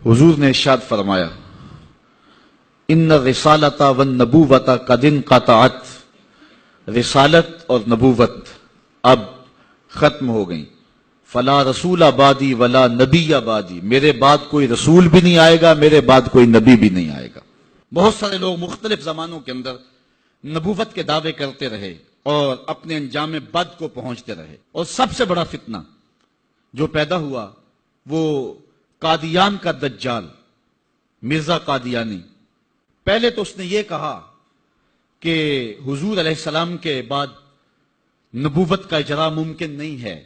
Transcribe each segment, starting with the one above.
حضور نے ارشاد فرمایا ان رسالت و نبوت قد انقطعت، رسالت اور نبوت اب ختم ہو گئی. فلا رسول بعدی ولا نبی بعدی، میرے بعد کوئی رسول بھی نہیں آئے گا، میرے بعد کوئی نبی بھی نہیں آئے گا. بہت سارے لوگ مختلف زمانوں کے اندر نبوت کے دعوے کرتے رہے اور اپنے انجام بد کو پہنچتے رہے، اور سب سے بڑا فتنہ جو پیدا ہوا وہ قادیان کا دجال مرزا قادیانی. پہلے تو اس نے یہ کہا کہ حضور علیہ السلام کے بعد نبوت کا اجرا ممکن نہیں ہے،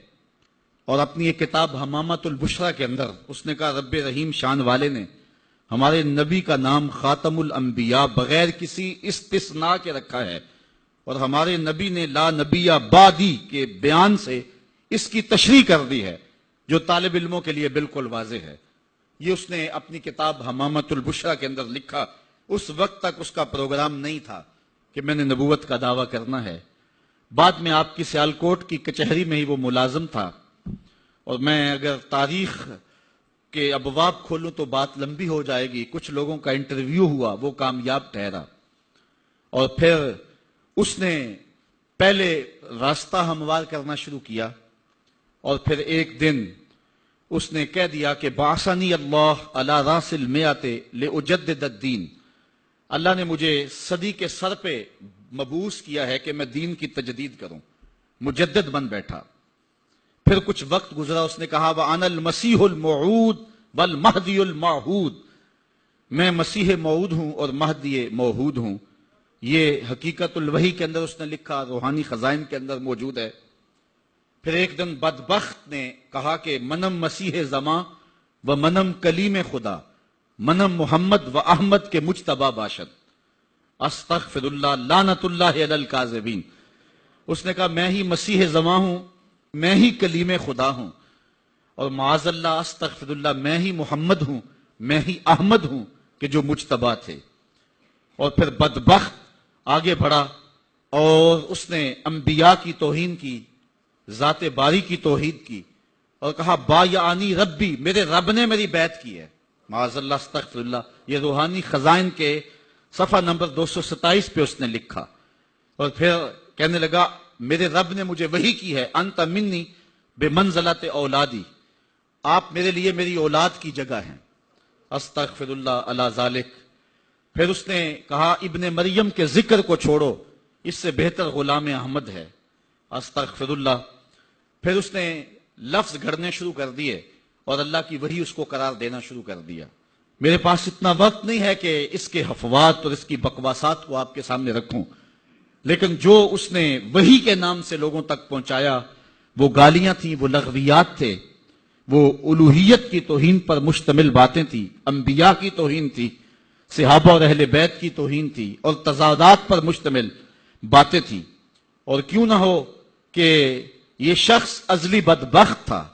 اور اپنی ایک کتاب حمامۃ البشریٰ کے اندر اس نے کہا رب رحیم شان والے نے ہمارے نبی کا نام خاتم الانبیاء بغیر کسی استثناء کے رکھا ہے، اور ہمارے نبی نے لا نبی بعدی کے بیان سے اس کی تشریح کر دی ہے جو طالب علموں کے لیے بالکل واضح ہے. یہ اس نے اپنی کتاب حمامۃ البشریٰ کے اندر لکھا. اس وقت تک اس کا پروگرام نہیں تھا کہ میں نے نبوت کا دعویٰ کرنا ہے. بعد میں آپ کی سیالکوٹ کی کچہری میں ہی وہ ملازم تھا، اور میں اگر تاریخ کے ابواب کھولوں تو بات لمبی ہو جائے گی. کچھ لوگوں کا انٹرویو ہوا، وہ کامیاب ٹھہرا، اور پھر اس نے پہلے راستہ ہموار کرنا شروع کیا، اور پھر ایک دن اس نے کہہ دیا کہ بعثنی اللہ علی راس المئۃ لأجدد الدین، اللہ نے مجھے صدی کے سر پہ مبعوث کیا ہے کہ میں دین کی تجدید کروں. مجدد بن بیٹھا. پھر کچھ وقت گزرا، اس نے کہا وَأَنَا الْمَسِيحُ الْمَوْعُودُ وَالْمَهْدِيُ الْمَوْعُودُ، میں مسیح موعود ہوں اور مہدی موعود ہوں. یہ حقیقت الوحی کے اندر اس نے لکھا، روحانی خزائن کے اندر موجود ہے. پھر ایک دن بدبخت نے کہا کہ منم مسیح زماں و منم کلیم خدا، منم محمد و احمد کے مجتبی باشد، استغفر اللہ لعنت اللہ علی الکاذبین. اس نے کہا میں ہی مسیح زماں ہوں، میں ہی کلیم خدا ہوں، اور معاذ اللہ استغفر اللہ میں ہی محمد ہوں، میں ہی احمد ہوں کہ جو مجتبی تھے. اور پھر بدبخت آگے بڑھا اور اس نے انبیاء کی توہین کی، ذات باری کی توحید کی، اور کہا بایعنی ربی، میرے رب نے میری بیعت کی ہے. معاذ اللہ استغفر اللہ. یہ روحانی خزائن کے صفحہ نمبر 227 پہ اس نے لکھا. اور پھر کہنے لگا میرے رب نے مجھے وحی کی ہے، انت منی بمنزلت اولادی، آپ میرے لیے میری اولاد کی جگہ ہیں. استغفر اللہ علی ذالک. پھر اس نے کہا ابن مریم کے ذکر کو چھوڑو، اس سے بہتر غلام احمد ہے. استغفر اللہ. پھر اس نے لفظ گھڑنے شروع کر دیے اور اللہ کی وحی اس کو قرار دینا شروع کر دیا. میرے پاس اتنا وقت نہیں ہے کہ اس کے حفوات اور اس کی بکواسات کو آپ کے سامنے رکھوں، لیکن جو اس نے وحی کے نام سے لوگوں تک پہنچایا وہ گالیاں تھیں، وہ لغویات تھے، وہ الوہیت کی توہین پر مشتمل باتیں تھیں، انبیاء کی توہین تھی، صحابہ اور اہل بیت کی توہین تھی، اور تضادات پر مشتمل باتیں تھیں. اور کیوں نہ ہو کہ یہ شخص ازلی بدبخت تھا،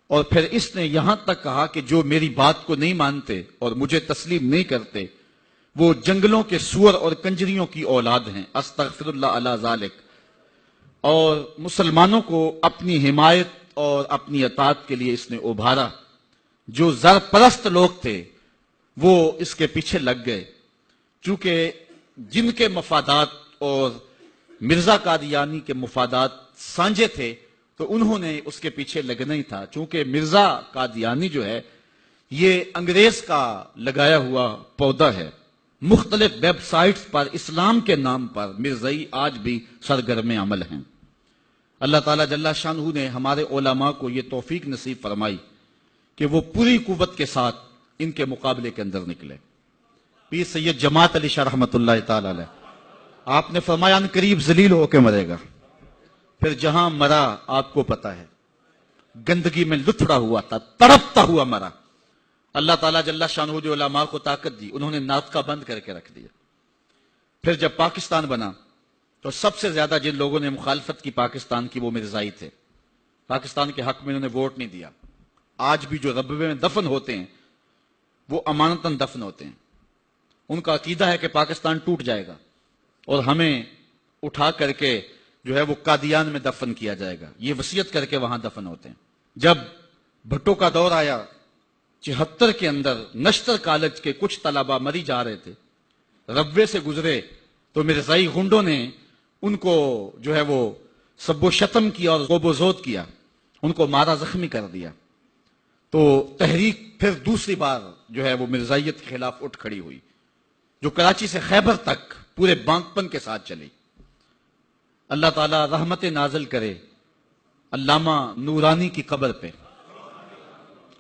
اور پھر اس نے یہاں تک کہا کہ جو میری بات کو نہیں مانتے اور مجھے تسلیم نہیں کرتے وہ جنگلوں کے سور اور کنجریوں کی اولاد ہیں. استغفر اللہ علی ذالک. اور مسلمانوں کو اپنی حمایت اور اپنی اطاعت کے لیے اس نے ابھارا. جو زر پرست لوگ تھے وہ اس کے پیچھے لگ گئے، چونکہ جن کے مفادات اور مرزا قادیانی کے مفادات سانجے تھے تو انہوں نے اس کے پیچھے لگنا ہی تھا. چونکہ مرزا قادیانی جو ہے یہ انگریز کا لگایا ہوا پودا ہے. مختلف ویب سائٹس پر اسلام کے نام پر مرزائی آج بھی سرگرم عمل ہیں. اللہ تعالیٰ جل شانہ نے ہمارے علماء کو یہ توفیق نصیب فرمائی کہ وہ پوری قوت کے ساتھ ان کے مقابلے کے اندر نکلے. پیر سید جماعت علی شاہ رحمۃ اللہ تعالی علیہ، آپ نے فرمایا ان قریب ذلیل ہو کے مرے گا. پھر جہاں مرا آپ کو پتا ہے، گندگی میں لتھڑا ہوا تھا، تڑپتا ہوا مرا. اللہ تعالیٰ جل شانہ جو علماء کو طاقت دی انہوں نے ناطقہ بند کر کے رکھ دیا. پھر جب پاکستان بنا تو سب سے زیادہ جن لوگوں نے مخالفت کی پاکستان کی وہ مرزائی تھے. پاکستان کے حق میں انہوں نے ووٹ نہیں دیا. آج بھی جو ربوے میں دفن ہوتے ہیں وہ امانتاً دفن ہوتے ہیں. ان کا عقیدہ ہے کہ پاکستان ٹوٹ جائے گا اور ہمیں اٹھا کر کے جو ہے وہ قادیان میں دفن کیا جائے گا. یہ وصیت کر کے وہاں دفن ہوتے ہیں. جب بھٹو کا دور آیا 74 کے اندر نشتر کالج کے کچھ طلبہ مری جا رہے تھے، ربوے سے گزرے تو مرزائی غنڈوں نے ان کو جو ہے وہ سب و شتم کیا اور غوب و زود کیا، ان کو مارا، زخمی کر دیا۔ تو تحریک پھر دوسری بار جو ہے وہ مرزائیت کے خلاف اٹھ کھڑی ہوئی، جو کراچی سے خیبر تک پورے بانکپن کے ساتھ چلی۔ اللہ تعالیٰ رحمت نازل کرے علامہ نورانی کی قبر پہ۔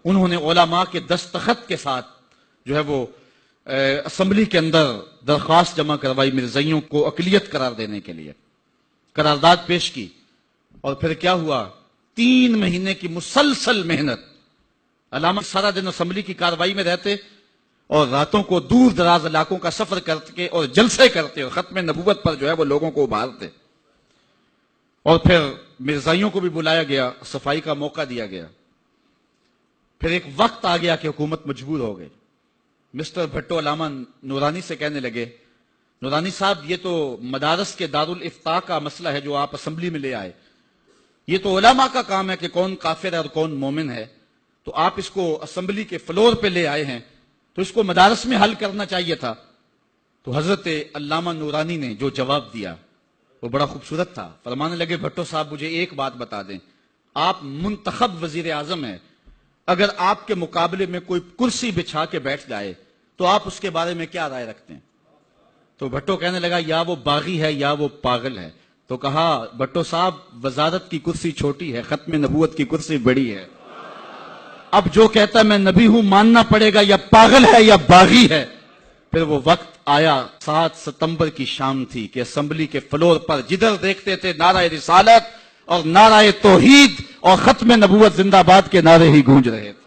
انہوں نے علماء کے دستخط کے ساتھ جو ہے وہ اسمبلی کے اندر درخواست جمع کروائی مرزائیوں کو اقلیت قرار دینے کے لیے، قرارداد پیش کی، اور پھر کیا ہوا، 3 مہینے کی مسلسل محنت۔ علامہ سارا دن اسمبلی کی کاروائی میں رہتے اور راتوں کو دور دراز علاقوں کا سفر کرتے اور جلسے کرتے اور ختم نبوت پر جو ہے وہ لوگوں کو ابھارتے۔ اور پھر مرزائیوں کو بھی بلایا گیا، صفائی کا موقع دیا گیا۔ پھر ایک وقت آ گیا کہ حکومت مجبور ہو گئی۔ مسٹر بھٹو علامہ نورانی سے کہنے لگے، نورانی صاحب یہ تو مدارس کے دارالافتاء کا مسئلہ ہے جو آپ اسمبلی میں لے آئے، یہ تو علماء کا کام ہے کہ کون کافر ہے اور کون مومن ہے، تو آپ اس کو اسمبلی کے فلور پہ لے آئے ہیں تو اس کو مدارس میں حل کرنا چاہیے تھا۔ تو حضرت علامہ نورانی نے جو جواب دیا وہ بڑا خوبصورت تھا۔ فرمانے لگے، بھٹو صاحب مجھے ایک بات بتا دیں، آپ منتخب وزیر اعظم ہیں، اگر آپ کے مقابلے میں کوئی کرسی بچھا کے بیٹھ جائے تو آپ اس کے بارے میں کیا رائے رکھتے ہیں؟ تو بھٹو کہنے لگا، یا وہ باغی ہے یا وہ پاگل ہے۔ تو کہا، بھٹو صاحب وزارت کی کرسی چھوٹی ہے، ختم نبوت کی کرسی بڑی ہے، اب جو کہتا ہے میں نبی ہوں ماننا پڑے گا، یا پاگل ہے یا باغی ہے۔ پھر وہ وقت آیا، 7 ستمبر کی شام تھی کہ اسمبلی کے فلور پر جدھر دیکھتے تھے نعرہ رسالت اور نعرہ توحید اور ختم نبوت زندہ باد کے نعرے ہی گونج رہے تھے۔